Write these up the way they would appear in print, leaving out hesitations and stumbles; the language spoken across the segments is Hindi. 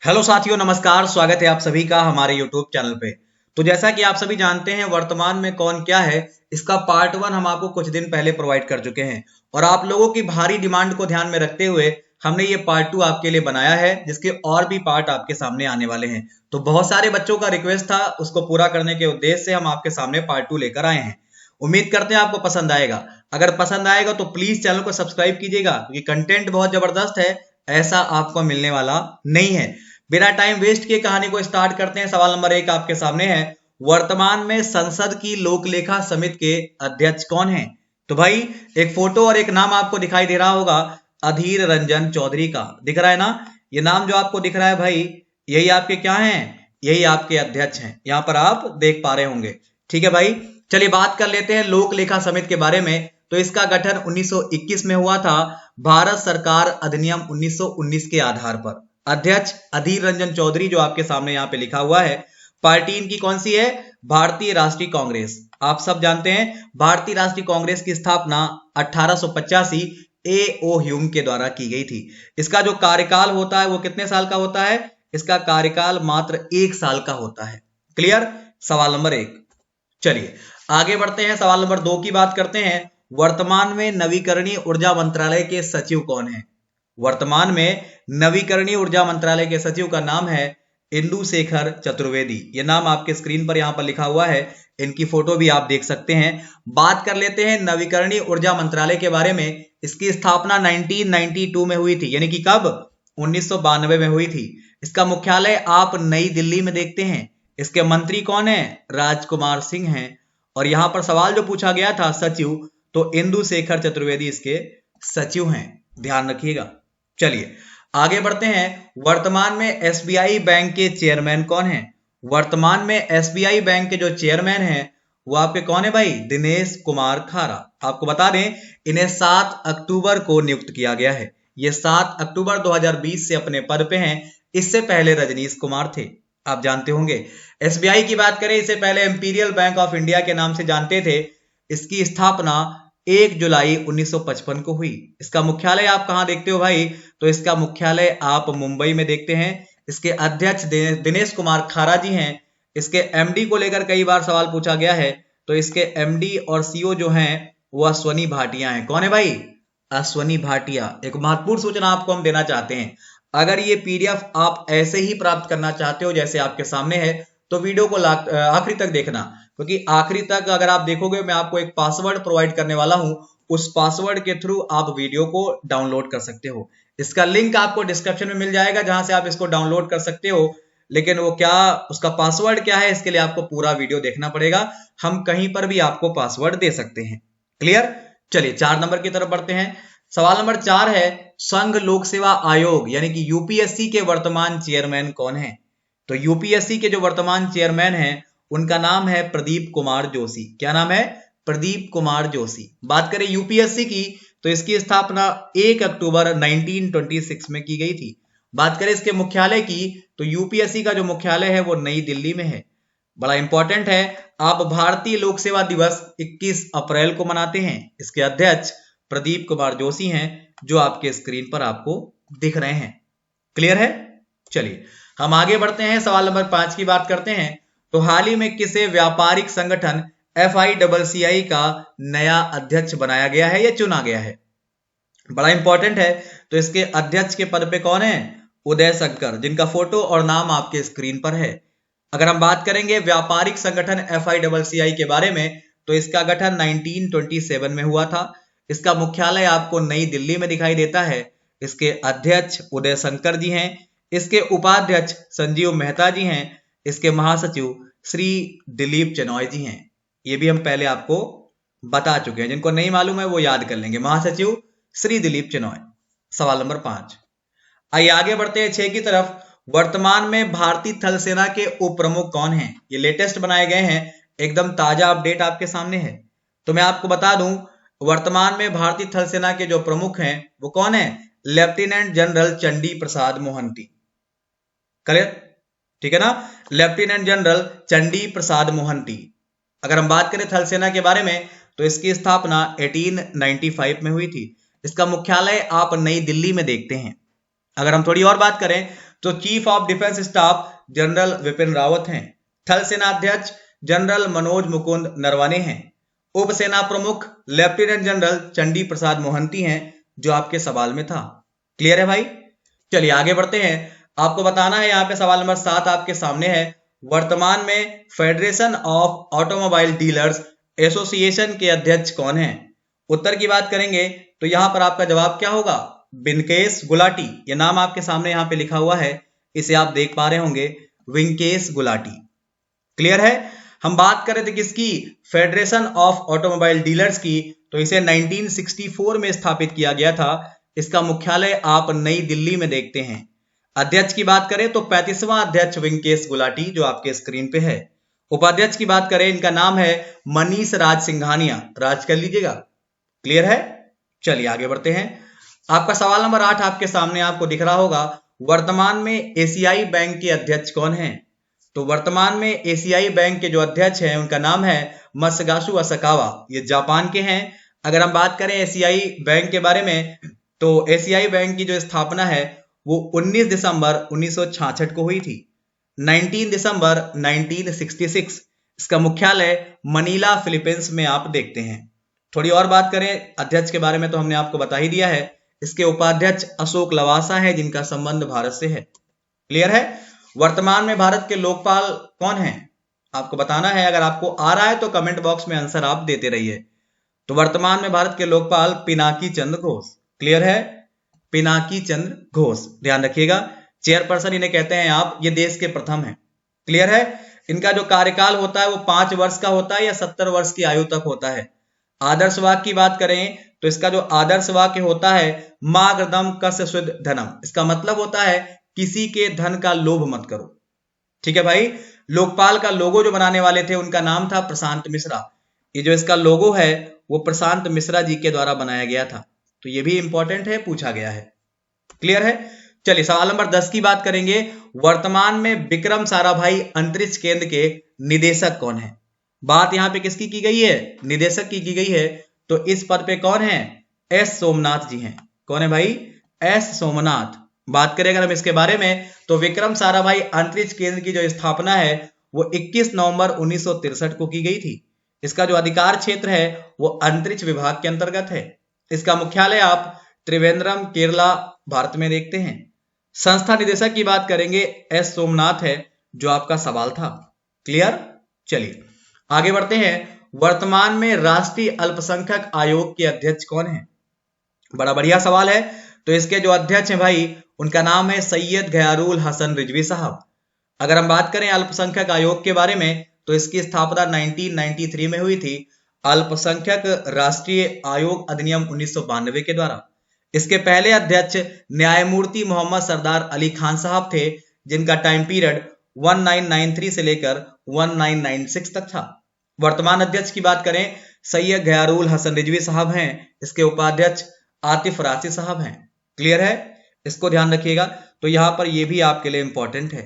हेलो साथियों, नमस्कार। स्वागत है आप सभी का हमारे यूट्यूब चैनल पे। तो जैसा कि आप सभी जानते हैं, वर्तमान में कौन क्या है, इसका पार्ट 1 हम आपको कुछ दिन पहले प्रोवाइड कर चुके हैं और आप लोगों की भारी डिमांड को ध्यान में रखते हुए हमने ये पार्ट 2 आपके लिए बनाया है, जिसके और भी पार्ट आपके सामने आने वाले हैं। तो बहुत सारे बच्चों का रिक्वेस्ट था, उसको पूरा करने के उद्देश्य से हम आपके सामने पार्ट 2 लेकर आए हैं। उम्मीद करते हैं आपको पसंद आएगा। अगर पसंद आएगा तो प्लीज चैनल को सब्सक्राइब कीजिएगा, क्योंकि कंटेंट बहुत जबरदस्त है, ऐसा आपको मिलने वाला नहीं है। बिना टाइम वेस्ट किए कहानी को स्टार्ट करते हैं। सवाल नंबर 1 आपके सामने है, वर्तमान में संसद की लोकलेखा समिति के अध्यक्ष कौन हैं? तो भाई एक फोटो और एक नाम आपको दिखाई दे रहा होगा, अधीर रंजन चौधरी का। दिख रहा है ना? ये नाम जो आपको दिख रहा है भाई, यही आपके क्या हैं? यही आपके अध्यक्ष हैं, यहां पर आप देख पा रहे होंगे। ठीक है भाई, चलिए बात कर लेते हैं लोक लेखा समिति के बारे में। तो इसका गठन 1921 में हुआ था, भारत सरकार अधिनियम 1919 के आधार पर। अध्यक्ष अधीर रंजन चौधरी, जो आपके सामने यहाँ पे लिखा हुआ है। पार्टी इनकी कौन सी है? भारतीय राष्ट्रीय कांग्रेस। आप सब जानते हैं भारतीय राष्ट्रीय कांग्रेस की स्थापना 1885 ए.ओ. ह्यूम के द्वारा की गई थी। इसका जो कार्यकाल होता है वो कितने साल का होता है? इसका कार्यकाल मात्र 1 साल का होता है। क्लियर? सवाल नंबर 1। चलिए आगे बढ़ते हैं, सवाल नंबर 2 की बात करते हैं। वर्तमान में नवीकरणीय ऊर्जा मंत्रालय के सचिव कौन है? वर्तमान में नवीकरणीय ऊर्जा मंत्रालय के सचिव का नाम है इंदु शेखर चतुर्वेदी। ये नाम आपके स्क्रीन पर यहां पर लिखा हुआ है, इनकी फोटो भी आप देख सकते हैं। बात कर लेते हैं नवीकरणीय ऊर्जा मंत्रालय के बारे में। इसकी स्थापना 1992 में हुई थी, यानी कि कब? 1992 में हुई थी। इसका मुख्यालय आप नई दिल्ली में देखते हैं। इसके मंत्री कौन है? राजकुमार सिंह हैं। और यहां पर सवाल जो पूछा गया था सचिव, तो इंदु शेखर चतुर्वेदी इसके सचिव हैं, ध्यान रखिएगा। चलिए आगे बढ़ते हैं। वर्तमान में एसबीआई बैंक के चेयरमैन कौन हैं? वर्तमान में एसबीआई बैंक के जो चेयरमैन हैं वो आपके कौन है भाई? दिनेश कुमार खारा। आपको बता दें इन्हें 7 अक्टूबर को नियुक्त किया गया है। ये 7 अक्टूबर 2020 से अपने पद पे हैं। इससे पहले रजनीश कुमार थे, आप जानते होंगे। एसबीआई की बात करें, इससे पहले इंपीरियल बैंक ऑफ इंडिया के नाम से जानते थे। इसकी स्थापना 1 जुलाई 1955 को हुई। इसका मुख्यालय आप कहां देखते हो भाई? तो इसका मुख्यालय आप मुंबई में देखते हैं। इसके अध्यक्ष दिनेश कुमार खारा जी हैं। इसके एमडी को लेकर कई बार सवाल पूछा गया है, तो इसके एमडी और सीओ जो हैं वो अश्वनी भाटिया हैं। कौन है भाई? अश्वनी भाटिया। एक महत्वपूर्ण सूचना आपको हम देना चाहते हैं, अगर ये पीडीएफ आप ऐसे ही प्राप्त करना चाहते हो जैसे आपके सामने है, तो वीडियो को आखिरी तक देखना, क्योंकि आखिरी तक अगर आप देखोगे मैं आपको एक पासवर्ड प्रोवाइड करने वाला हूं। उस पासवर्ड के थ्रू आप वीडियो को डाउनलोड कर सकते हो। इसका लिंक आपको डिस्क्रिप्शन में मिल जाएगा, जहां से आप इसको डाउनलोड कर सकते हो। लेकिन वो क्या, उसका पासवर्ड क्या है, इसके लिए आपको पूरा वीडियो देखना पड़ेगा। हम कहीं पर भी आपको पासवर्ड दे सकते हैं। क्लियर? चलिए 4 नंबर की तरफ बढ़ते हैं। सवाल नंबर 4 है, संघ लोक सेवा आयोग यानी कि यूपीएससी के वर्तमान चेयरमैन कौन है? तो यूपीएससी के जो वर्तमान चेयरमैन हैं उनका नाम है प्रदीप कुमार जोशी। क्या नाम है? प्रदीप कुमार जोशी। बात करें यूपीएससी की, तो इसकी स्थापना 1 अक्टूबर 1926 में की गई थी। बात करें इसके मुख्यालय की, तो यूपीएससी का जो मुख्यालय है वो नई दिल्ली में है। बड़ा इंपॉर्टेंट है, आप भारतीय लोक सेवा दिवस 21 अप्रैल को मनाते हैं। इसके अध्यक्ष प्रदीप कुमार जोशी हैं, जो आपके स्क्रीन पर आपको दिख रहे हैं। क्लियर है? चलिए हम आगे बढ़ते हैं, सवाल नंबर 5 की बात करते हैं। तो हाल ही में किसे व्यापारिक संगठन FICCI का नया अध्यक्ष बनाया गया है या चुना गया है? बड़ा इंपॉर्टेंट है। तो इसके अध्यक्ष के पद पे कौन है? उदय शंकर, जिनका फोटो और नाम आपके स्क्रीन पर है। अगर हम बात करेंगे व्यापारिक संगठन FICCI के बारे में, तो इसका गठन 1927 में हुआ था। इसका मुख्यालय आपको नई दिल्ली में दिखाई देता है। इसके अध्यक्ष उदय शंकर जी हैं। इसके उपाध्यक्ष संजीव मेहता जी हैं। इसके महासचिव श्री दिलीप चेनॉय जी हैं। ये भी हम पहले आपको बता चुके हैं, जिनको नहीं मालूम है वो याद कर लेंगे। महासचिव श्री दिलीप चेनॉय। सवाल नंबर 5। आइए आगे बढ़ते हैं 6 की तरफ। वर्तमान में भारतीय थल सेना के उप प्रमुख कौन हैं? ये लेटेस्ट बनाए गए हैं, एकदम ताजा अपडेट आपके सामने है। तो मैं आपको बता दूं, वर्तमान में भारतीय थल सेना के जो प्रमुख हैं वो कौन है? लेफ्टिनेंट जनरल चंडी प्रसाद मोहंती। क्लियर? ठीक है ना? लेफ्टिनेंट जनरल चंडी प्रसाद मोहंती। अगर हम बात करें थल सेना के बारे में, तो इसकी स्थापना 1895 में हुई थी। इसका मुख्यालय आप नई दिल्ली में देखते हैं। अगर हम थोड़ी और बात करें तो chief of defence staff general Vipin Rawat हैं। थल सेना अध्यक्ष जनरल मनोज मुकुंद नरवाने हैं। उप सेना प्रमुख लेफ्टिनेंट जनरल चंडी प्रसाद मोहंती हैं, जो आपके सवाल में था। क्लियर है भाई? चलिए आगे बढ़ते हैं। आपको बताना है यहाँ पे सवाल नंबर 7 आपके सामने है, वर्तमान में federation of automobile dealers association के अध्यक्ष कौन हैं? उत्तर की बात करेंगे तो यहां पर आपका जवाब क्या होगा? विंकेश गुलाटी। ये नाम आपके सामने यहाँ पे लिखा हुआ है, इसे आप देख पा रहे होंगे, विंकेश गुलाटी। क्लियर है? हम बात कर रहे थे किसकी? फेडरेशन ऑफ ऑटोमोबाइल डीलर्स की। तो इसे 1964 में स्थापित किया गया था। इसका मुख्यालय आप नई दिल्ली में देखते हैं। अध्यक्ष की बात करें तो 35वां अध्यक्ष विंकेश गुलाटी, जो आपके स्क्रीन पे है। उपाध्यक्ष की बात करें, इनका नाम है मनीष राज सिंघानिया। राज कर लीजिएगा। क्लियर है? चलिए आगे बढ़ते हैं। आपका सवाल नंबर 8 आपके सामने आपको दिख रहा होगा, वर्तमान में एशियाई बैंक के अध्यक्ष कौन हैं? तो वर्तमान में एशियाई बैंक के जो अध्यक्ष हैं उनका नाम है मसगासु असाकावा। ये जापान के हैं। अगर हम बात करें एशियाई बैंक के बारे में तो एशियाई बैंक की जो स्थापना है वो 19 दिसंबर 1966 को हुई थी। 19 दिसंबर 1966 इसका मुख्यालय मनीला फिलीपींस में आप देखते हैं। थोड़ी और बात करें अध्यक्ष के बारे में तो हमने आपको बता ही दिया है। इसके उपाध्यक्ष अशोक लवासा है, जिनका संबंध भारत से है। क्लियर है? वर्तमान में भारत के लोकपाल कौन हैं? आपको बताना है। अगर आपको आ रहा है तो कमेंट बॉक्स में आंसर आप देते रहिए। तो वर्तमान में भारत के लोकपाल पिनाकी चंद्र घोष। क्लियर है? पिनाकी चंद्र घोष, ध्यान रखिएगा। चेयरपर्सन इन्हें कहते हैं आप, ये देश के प्रथम है। क्लियर है? इनका जो कार्यकाल होता है वो 5 वर्ष का होता है या 70 वर्ष की आयु तक होता है। आदर्श वाक्य की बात करें तो इसका जो आदर्श वाक्य होता है मागदम कस्य शुद्ध धनम, इसका मतलब होता है किसी के धन का लोभ मत करो। ठीक है भाई? लोकपाल का लोगो जो बनाने वाले थे उनका नाम था प्रशांत मिश्रा। ये जो इसका लोगो है वो प्रशांत मिश्रा जी के द्वारा बनाया गया था। तो ये भी इंपॉर्टेंट है, पूछा गया है। क्लियर है? चलिए सवाल नंबर 10 की बात करेंगे। वर्तमान में विक्रम साराभाई अंतरिक्ष केंद्र के निदेशक कौन है? बात यहां पे किसकी की गई है? निदेशक की गई है। तो इस पद पे कौन है? एस सोमनाथ जी हैं। कौन है भाई? एस सोमनाथ। बात करें अगर हम इसके बारे में तो विक्रम साराभाई अंतरिक्ष केंद्र की जो स्थापना है वो 21 नवंबर 1963 को की गई थी। इसका जो अधिकार क्षेत्र है वो अंतरिक्ष विभाग के अंतर्गत है। इसका मुख्यालय आप त्रिवेंद्रम केरला भारत में देखते हैं। संस्था निदेशक की बात करेंगे, एस सोमनाथ है, जो आपका सवाल था। क्लियर? चलिए आगे बढ़ते हैं। वर्तमान में राष्ट्रीय अल्पसंख्यक आयोग के अध्यक्ष कौन है? बड़ा बढ़िया सवाल है। तो इसके जो अध्यक्ष हैं भाई उनका नाम है सैयद गयारुल हसन रिजवी साहब। अगर हम बात करें अल्पसंख्यक आयोग के बारे में तो इसकी स्थापना 1993 में हुई थी, अल्पसंख्यक राष्ट्रीय आयोग अधिनियम 1992 के द्वारा। इसके पहले अध्यक्ष न्यायमूर्ति मोहम्मद सरदार अली खान साहब थे, जिनका टाइम पीरियड 1993 से लेकर 1996 तक था। वर्तमान अध्यक्ष की बात करें सैयद गयारुल हसन रिजवी साहब हैं। इसके उपाध्यक्ष आतिफ राशि साहब हैं। क्लियर है? इसको ध्यान रखिएगा। तो यहां पर ये भी आपके लिए इंपॉर्टेंट है।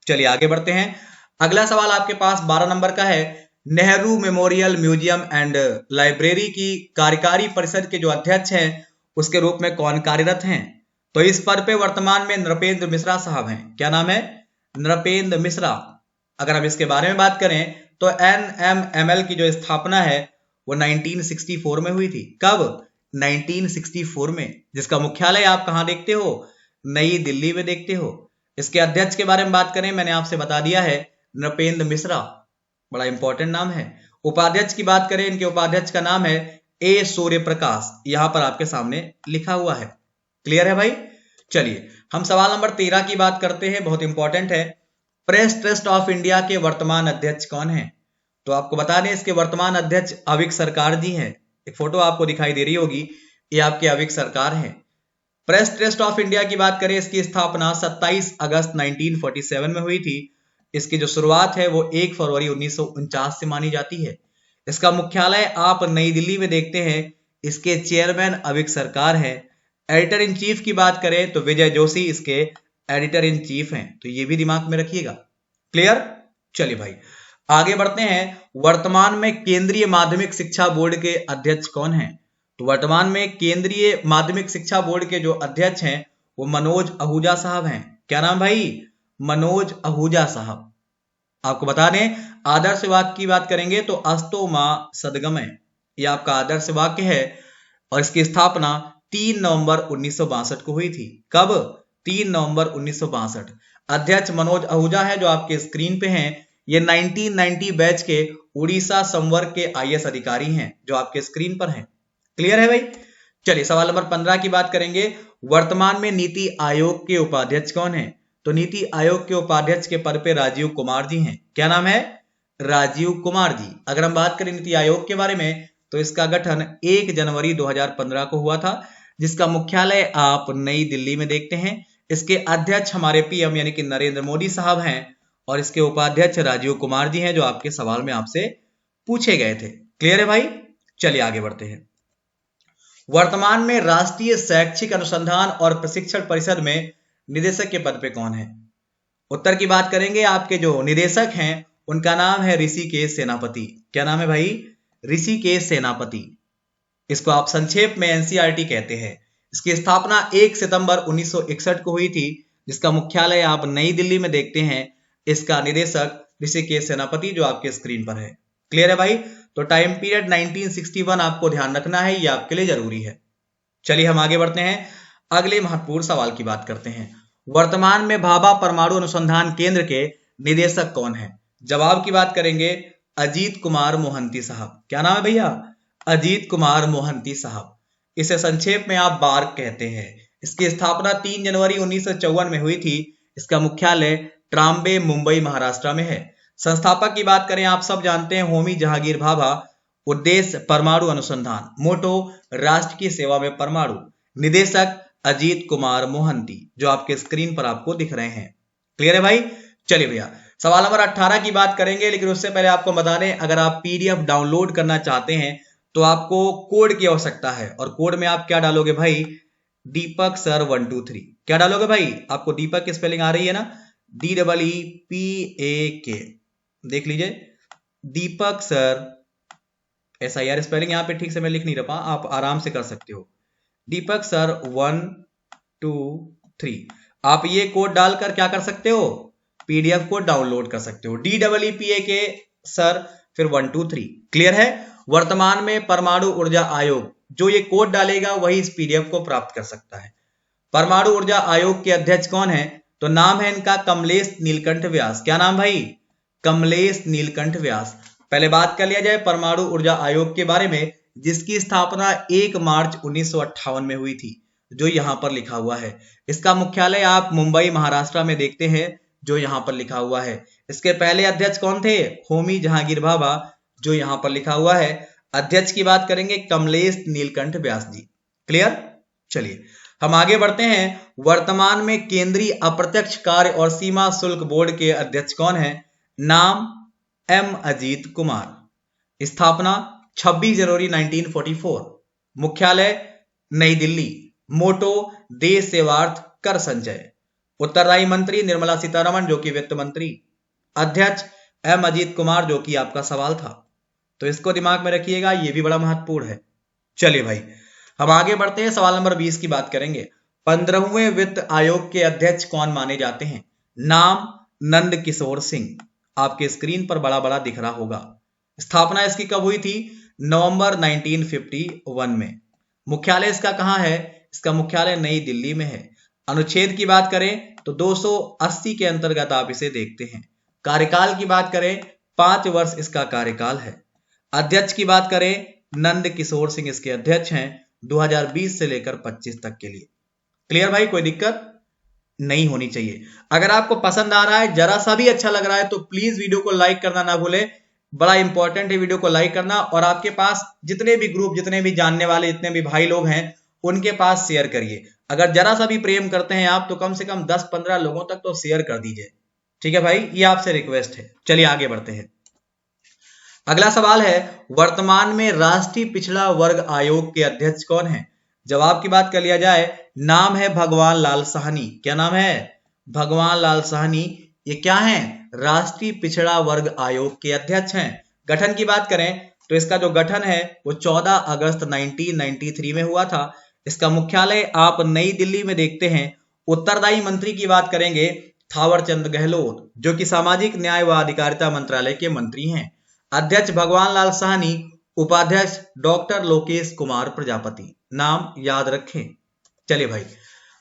चलिए आगे बढ़ते हैं। अगला सवाल आपके पास 12 नंबर का है। Nehru memorial museum and library की कार्यकारी परिषद के जो अध्यक्ष हैं उसके रूप में कौन कार्यरत हैं? तो इस पद पे वर्तमान में नृपेंद्र मिश्रा साहब हैं। क्या नाम है? नृपेंद्र मिश्रा। अगर हम इसके बारे में बात करें तो NMML की जो स्थापना है वो 1964 में हुई थी। कब? 1964 में, जिसका मुख्यालय आप कहां देखते हो? नई दिल्ली में देखते हो। इसके अध्यक्ष के बारे में बात करें, मैंने आपसे बता दिया है, नृपेंद्र मिश्रा, बड़ा इंपॉर्टेंट नाम है। उपाध्यक्ष की बात करें, इनके उपाध्यक्ष का नाम है ए सूर्य प्रकाश, यहां पर आपके सामने लिखा हुआ है। क्लियर है भाई? चलिए हम सवाल नंबर 13 की बात करते हैं, बहुत इंपॉर्टेंट है। प्रेस ट्रस्ट ऑफ इंडिया के वर्तमान अध्यक्ष कौन है? तो आपको बता दें इसके वर्तमान अध्यक्ष अविक सरकार जी हैं। एक फोटो आपको दिखाई दे रही होगी, ये आपके अविक सरकार हैं। प्रेस ट्रस्ट ऑफ इंडिया की बात करें, इसकी स्थापना 27 अगस्त 1947 में हुई थी। इसकी जो शुरुआत है वो 1 फरवरी 1949 से मानी जाती है। इसका मुख्यालय आप नई दिल्ली में देखते हैं। इसके चेयरमैन अविक सरकार है। एडिटर इन चीफ की बात करें तो विजय जोशी इसके एडिटर इन चीफ हैं। तो ये भी दिमाग में रखिएगा। क्लियर? चलिए भाई आगे बढ़ते हैं। वर्तमान में केंद्रीय माध्यमिक शिक्षा बोर्ड के अध्यक्ष कौन हैं? तो वर्तमान में केंद्रीय माध्यमिक शिक्षा बोर्ड के जो अध्यक्ष हैं वो मनोज आहूजा साहब हैं। क्या नाम भाई? मनोज आहूजा साहब। आपको बता दें, आदर्श वाक्य की बात करेंगे तो अस्तो मां सदगमय, ये आपका आदर्श वाक्य है और इसकी स्थापना 3 नवंबर 1962 को हुई थी। कब? 3 नवंबर 1962। अध्यक्ष मनोज आहूजा है जो आपके स्क्रीन पे हैं। ये 1990 बैच के उड़ीसा संवर्ग के आईएएस अधिकारी हैं जो आपके स्क्रीन पर हैं। क्लियर है भाई? चलिए सवाल नंबर 15 की बात करेंगे। वर्तमान में नीति आयोग के उपाध्यक्ष कौन है? तो नीति आयोग के उपाध्यक्ष के पद पे राजीव कुमार जी हैं। क्या नाम है? राजीव कुमार जी। अगर हम बात करें नीति आयोग के बारे में तो इसका गठन 1 जनवरी 2015 को हुआ था, जिसका मुख्यालय आप नई दिल्ली में देखते हैं। इसके अध्यक्ष हमारे पीएम यानी कि नरेंद्र मोदी साहब हैं और इसके उपाध्यक्ष राजीव कुमार जी हैं जो आपके सवाल में आपसे पूछे गए थे। क्लियर है भाई? चलिए आगे बढ़ते हैं। वर्तमान में राष्ट्रीय शैक्षिक अनुसंधान और प्रशिक्षण परिषद में निदेशक के पद पे कौन है? उत्तर की बात करेंगे, आपके जो निदेशक हैं उनका नाम है ऋषिकेश सेनापति। क्या नाम है भाई? ऋषिकेश सेनापति। इसको आप संक्षेप में एनसीईआरटी कहते हैं। इसकी स्थापना 1 सितंबर 1961 को हुई थी, जिसका मुख्यालय आप नई दिल्ली में देखते हैं। इसका निदेशक ऋषिकेश सेनापति जो आपके स्क्रीन पर है। क्लियर है भाई? तो टाइम पीरियड 1961 आपको ध्यान रखना है, ये आपके लिए जरूरी है। चलिए हम आगे बढ़ते हैं, अगले महत्वपूर्ण सवाल की बात करते हैं। वर्तमान में भाभा परमाणु अनुसंधान केंद्र के निदेशक कौन है? जवाब की बात करेंगे, अजीत कुमार मोहंती साहब। क्या नाम है भैया? अजीत कुमार मोहंती साहब। इसे संक्षेप में आप बार्क कहते हैं। इसकी स्थापना 3 जनवरी 1954 में हुई थी। इसका मुख्यालय ट्राम्बे मुंबई महाराष्ट्र में है। संस्थापक की बात करें, आप सब जानते हैं होमी जहांगीर भाभा। उद्देश्य परमाणु अनुसंधान, मोटो राष्ट्र की सेवा में परमाणु। निदेशक अजीत कुमार मोहंती जो आपके स्क्रीन पर आपको दिख रहे हैं। क्लियर है भाई? चलिए भैया सवाल नंबर 18 की बात करेंगे, लेकिन उससे पहले आपको बता दें, अगर आप पीडीएफ डाउनलोड करना चाहते हैं तो आपको कोड की आवश्यकता है और कोड में आप क्या डालोगे भाई? दीपक सर 123। क्या डालोगे भाई? आपको दीपक की स्पेलिंग आ रही है ना? DEEPAK। देख लीजिए, दीपक सर, ऐसा यार स्पेलिंग यहाँ पे ठीक से मैं लिख नहीं रहा, आप आराम से कर सकते हो। दीपक सर 123। आप ये कोड डालकर क्या कर सकते हो? पीडीएफ को डाउनलोड कर सकते हो। DEEPAK सर फिर 123। क्लियर है? वर्तमान में परमाणु ऊर्जा आयोग जो ये कोड डालेगा वही इस पीडीएफ को प्राप्त कर सकता है। परमाणु ऊर्जा आयोग के अध्यक्ष कौन है? तो नाम है इनका कमलेश नीलकंठ व्यास। क्या नाम भाई? कमलेश नीलकंठ व्यास। पहले बात कर लिया जाए परमाणु ऊर्जा आयोग के बारे में, जिसकी स्थापना 1 मार्च 1958 में हुई थी, जो यहां पर लिखा हुआ है। इसका मुख्यालय आप मुंबई महाराष्ट्र में देखते हैं, जो यहां पर लिखा हुआ है। इसके पहले अध्यक्ष कौन थे? होमी जहांगीर भाभा, जो यहां पर लिखा हुआ है। अध्यक्ष की बात करेंगे कमलेश नीलकंठ व्यास जी। क्लियर? चलिए हम आगे बढ़ते हैं। वर्तमान में केंद्रीय अप्रत्यक्ष कार्य और सीमा शुल्क बोर्ड के अध्यक्ष कौन है? नाम एम अजीत कुमार। स्थापना 26 जनवरी 1944। मुख्यालय नई दिल्ली। मोटो देश सेवार्थ कर संचय। उत्तरदायी मंत्री निर्मला सीतारमण जो कि वित्त मंत्री। अध्यक्ष एम अजीत कुमार जो कि आपका सवाल था, तो इसको दिमाग में रखिएगा, ये भी बड़ा महत्वपूर्ण है। चलिए भाई हम आगे बढ़ते हैं, सवाल नंबर 20 की बात करेंगे। 15वें वित्त आयोग के अध्यक्ष कौन माने जाते हैं? नाम नंद किशोर सिंह। आपके स्क्रीन पर बड़ा बड़ा दिख रहा होगा। स्थापना इसकी कब हुई थी? नवंबर 1951 में। मुख्यालय इसका कहां है? इसका मुख्यालय नई दिल्ली में है। अनुच्छेद की बात करें तो 280 के अंतर्गत आप इसे देखते हैं। कार्यकाल की बात करें 5 वर्ष इसका कार्यकाल है। अध्यक्ष की बात करें नंद किशोर सिंह इसके अध्यक्ष हैं 2020 से लेकर 25 तक के लिए। क्लियर भाई? कोई दिक्कत नहीं होनी चाहिए। अगर आपको पसंद आ रहा है, जरा सा भी अच्छा लग रहा है, तो प्लीज वीडियो को लाइक करना ना भूलें। बड़ा इंपॉर्टेंट है वीडियो को लाइक करना, और आपके पास जितने भी ग्रुप, जितने भी जानने वाले, जितने भी भाई लोग हैं, उनके पास शेयर करिए। अगर जरा सा भी प्रेम करते हैं आप तो कम से कम 10-15 लोगों तक तो शेयर कर दीजिए। ठीक है भाई, ये आपसे रिक्वेस्ट है। चलिए आगे बढ़ते हैं। अगला सवाल है, वर्तमान में राष्ट्रीय पिछड़ा वर्ग आयोग के अध्यक्ष कौन है? जवाब की बात कर लिया जाए, नाम है भगवान लाल साहनी। क्या नाम है? भगवान लाल साहनी। ये क्या है? राष्ट्रीय पिछड़ा वर्ग आयोग के अध्यक्ष हैं। गठन की बात करें तो इसका जो गठन है वो 14 अगस्त 1993 में हुआ था। इसका मुख्यालय आप नई दिल्ली में देखते हैं उत्तरदायी मंत्री की बात करेंगे थावर चंद गहलोत, जो कि सामाजिक न्याय व अधिकारिता मंत्रालय के मंत्री हैं। अध्यक्ष भगवान लाल साहनी, उपाध्यक्ष डॉक्टर लोकेश कुमार प्रजापति। नाम याद रखें। चलिए भाई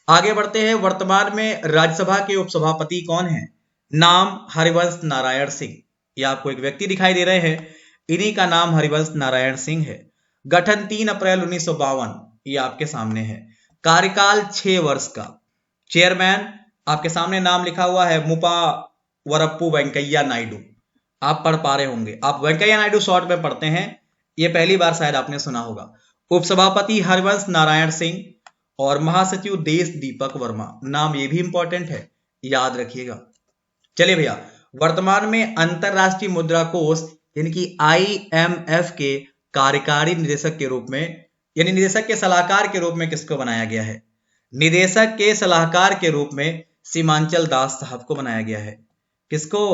आगे बढ़ते हैं। वर्तमान में राज्यसभा के उपसभापति कौन है? नाम हरिवंश नारायण सिंह। ये आपको एक व्यक्ति दिखाई दे रहे हैं, इन्हीं का नाम हरिवंश नारायण सिंह है। गठन 3 अप्रैल 1952, ये आपके सामने है। कार्यकाल 6 वर्ष का। चेयरमैन आपके सामने नाम लिखा हुआ है मुपा वरप्पू वेंकैया नायडू। आप पढ़ पा रहे होंगे, आप वेंकैया नायडू शॉर्ट में पढ़ते हैं, ये पहली बार शायद आपने सुना होगा। उपसभापति हरिवंश नारायण सिंह और महासचिव देश दीपक वर्मा। नाम ये भी इंपॉर्टेंट है, याद रखिएगा। चलिए भैया, वर्तमान में अंतरराष्ट्रीय मुद्रा कोष यानी कि IMF के कार्यकारी निदेशक के रूप में यानी निदेशक के सलाहकार के रूप में किसको बनाया गया है? निदेशक के सलाहकार के रूप में सीमांचल दास साहब को बनाया गया है। किसको?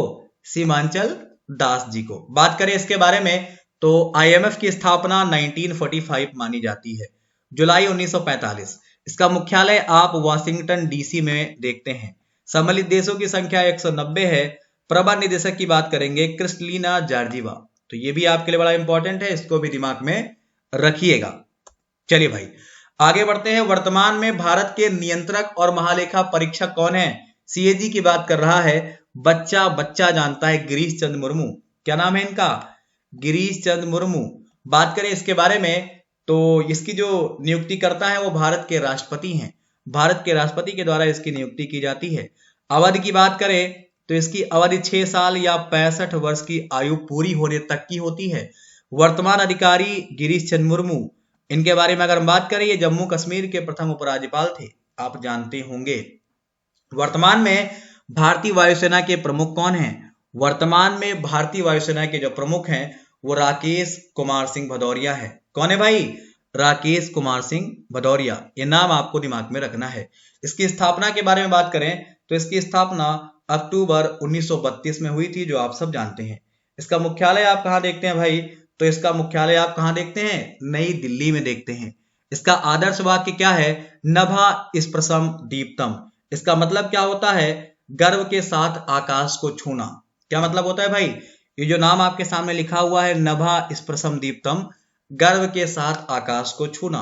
सीमांचल दास जी को। बात करें इसके बारे में तो IMF की स्थापना 1945 मानी जाती है, जुलाई 1945। इसका मुख्यालय आप वाशिंगटन DC में देखते हैं। सम्मिलित देशों की संख्या 190 है। प्रबंध निदेशक की बात करेंगे क्रिस्टलीना जॉर्जीवा, तो ये भी आपके लिए बड़ा इंपॉर्टेंट है, इसको भी दिमाग में रखिएगा। चलिए भाई आगे बढ़ते हैं। वर्तमान में भारत के नियंत्रक और महालेखा परीक्षक कौन है? CAG की बात कर रहा है बच्चा जानता है, गिरीश चंद्र मुर्मू। क्या नाम है इनका? गिरीश चंद्र मुर्मू। बात करें इसके बारे में तो इसकी जो नियुक्ति करता है वो भारत के राष्ट्रपति हैं। भारत के राष्ट्रपति के द्वारा इसकी नियुक्ति की जाती है। अवधि की बात करें तो इसकी अवधि 6 साल या 65 वर्ष की आयु पूरी होने तक की होती है। वर्तमान अधिकारी गिरीश चंद्र मुर्मू, इनके बारे में अगर हम बात करें, ये जम्मू कश्मीर के प्रथम उपराज्यपाल थे, आप जानते होंगे। वर्तमान में भारतीय वायुसेना के प्रमुख कौन हैं? वर्तमान में भारतीय वायुसेना के जो प्रमुख हैं वो राकेश कुमार सिंह भदौरिया है। कौन है भाई? राकेश कुमार सिंह भदौरिया। ये नाम आपको दिमाग में रखना है। इसकी स्थापना के बारे में बात करें तो इसकी स्थापना अक्टूबर 1932 में हुई थी, जो आप सब जानते हैं। इसका मुख्यालय आप कहाँ देखते हैं भाई? तो इसका मुख्यालय आप कहाँ देखते हैं? नई दिल्ली में देखते हैं। इसका आदर्श वाक्य क्या है? नभा स्पृशम दीप्तम। इसका मतलब क्या होता है? गर्व के साथ आकाश को छूना। क्या मतलब होता है भाई? ये जो नाम आपके सामने लिखा हुआ है नभा स्पृशम दीप्तम, गर्व के साथ आकाश को छूना।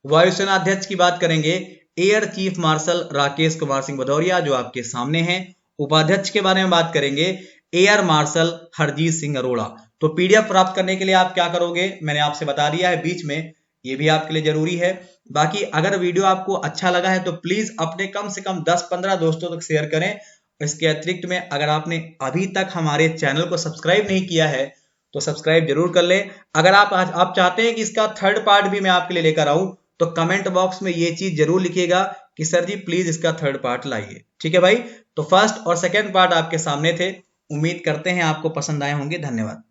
वायुसेना अध्यक्ष की बात करेंगे air chief marshal Rakesh Kumar Singh Bhadauria, जो आपके सामने हैं। उपाध्यक्ष के बारे में बात करेंगे एयर मार्शल हरजीत सिंह अरोड़ा। तो PDF प्राप्त करने के लिए आप क्या करोगे, मैंने आपसे बता दिया है बीच में, ये भी आपके लिए जरूरी है। बाकी अगर वीडियो आपको अच्छा लगा है तो प्लीज अपने कम से कम 10-15 दोस्तों तक शेयर करें। इसके अतिरिक्त में अगर आपने अभी तक हमारे चैनल को सब्सक्राइब नहीं किया है तो सब्सक्राइब जरूर कर ले। अगर आप चाहते हैं कि इसका 3rd पार्ट भी मैं आपके लिए लेकर आऊं तो कमेंट बॉक्स में ये चीज जरूर लिखिएगा कि सर जी प्लीज इसका 3rd पार्ट लाइए। ठीक है भाई, तो 1st और 2nd पार्ट आपके सामने थे। उम्मीद करते हैं आपको पसंद आए होंगे। धन्यवाद।